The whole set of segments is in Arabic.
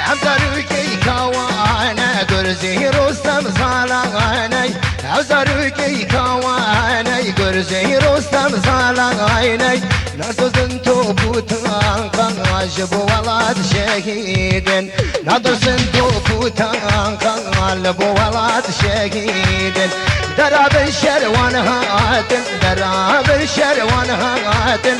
عبدالوكي كوانا قرزي رستم صالحاني عبدالوكي كوانا قرزي رستم صالحاني ناصر سنتو بوتان كان عجب ولد شهيد ناصر سنتو بوتان كان عجب ولد شهيد دراب الشروان هاتن دراب الشروان هاتن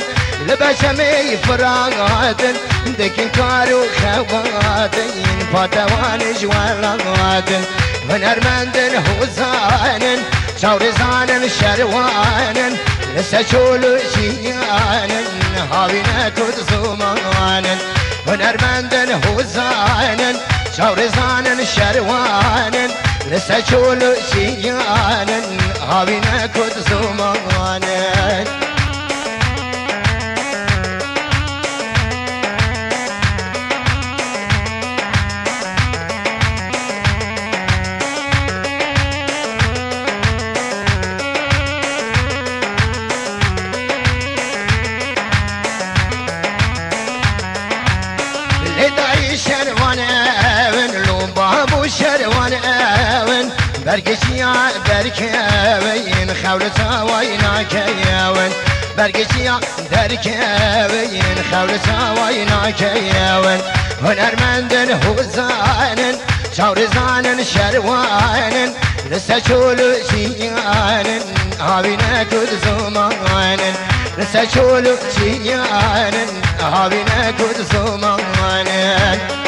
لبشمي فراتن دكين كارو خواتن فاتوان جوالاتن هنرمندن حسانن شورزانن شروانن لسشولو شيانن هاوينة كود زمانن هنرمندن حسانن شورزانن شروانن لسشولو شيانن هاوينة كود زمانن برگشیا درکوین خولتا واینا کیون برگشیا درکوین خولتا واینا کیون هنرمندن حوزانن شورزانن شروانن لسچولو شیانن آوینا کد زمانن لسچولو شیانن آوینا کد زمانن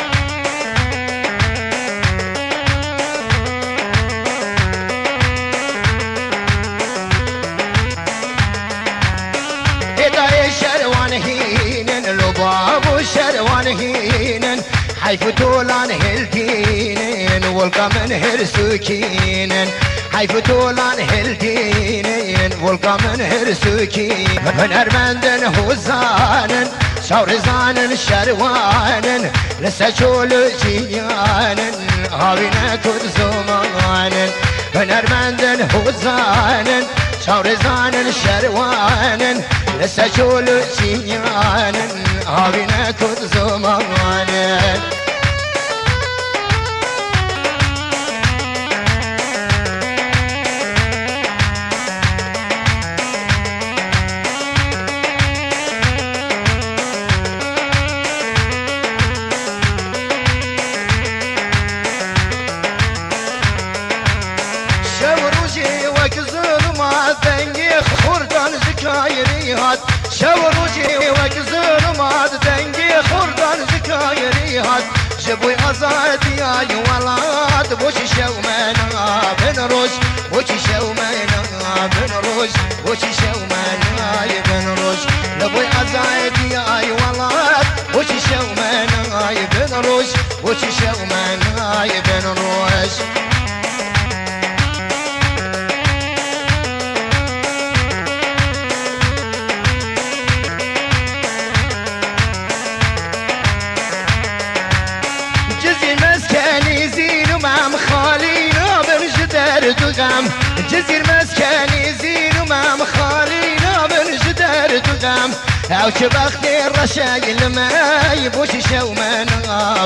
بابو شروان هينن حيف طولان هلتينن والقا من هرسوكينن حيف طولان هلتينن والقا من هرسوكين هنرمندن حوزانن شورزانن شروانن لسچولو شيانن هاوينة كد زمانن هنرمندن حوزانن شورزانن شروانن لسچولو شيانن هاوينة كد زمانن شوروجي وكزلمات دنجي خردان زكايريهات شوروجي وكزلمات دنجي خردان زكايريهات جبوي أزادي يا ولاد بوشي شومنا بنروش بوشي شومنا بنروش بوشي شومنا بنروش لبوي أزادي يا ولاد بوشي شومنا بنروش بوشي شومنا بنروش دغم جزير مسكني زين وما مخالينا بنجدر دغم او شبختي الرشايل ما يبوش شومن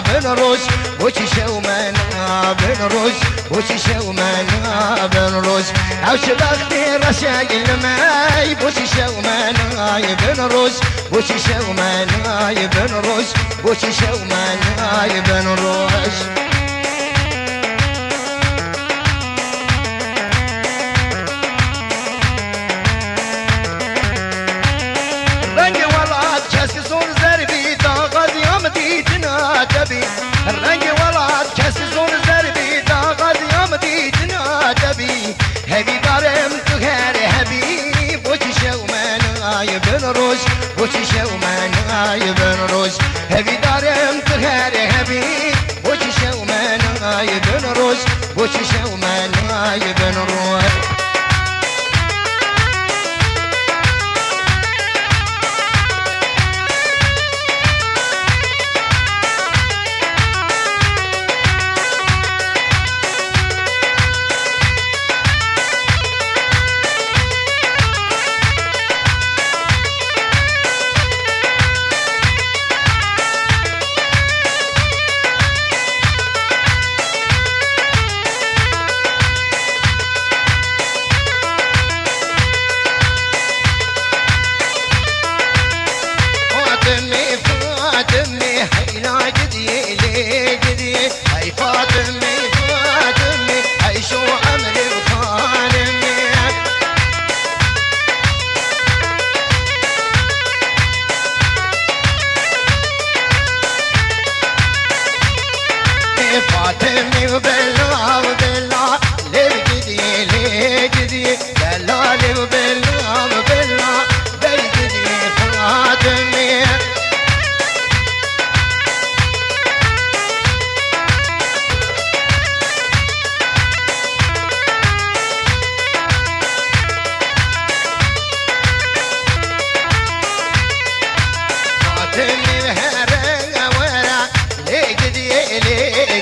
بنروش بوش شومن بنروش بوش شومن بنروش او شبختي الرشايل ما يبوش شومن بنروش بوش شومن بنروش بوش شومن بنروش الرنج ولاد كاس زون زربي طاقد يوم ديتنا تبي هبي دارم تغير هبي بوشي شومن بنروش بوشي شومن بنروش هبي دارم تغير هبي بوشي شومن بنروش بوشي شومن بنروش لي جدي هاي فاطمي فاطمي هاي شو عمري بخانمي فاطمي وبلا وبلا لي جدي لي جدي بلا لي وبلا وبلا لي جدي فاطمي فاطمي وهرا ورا لي جدي لي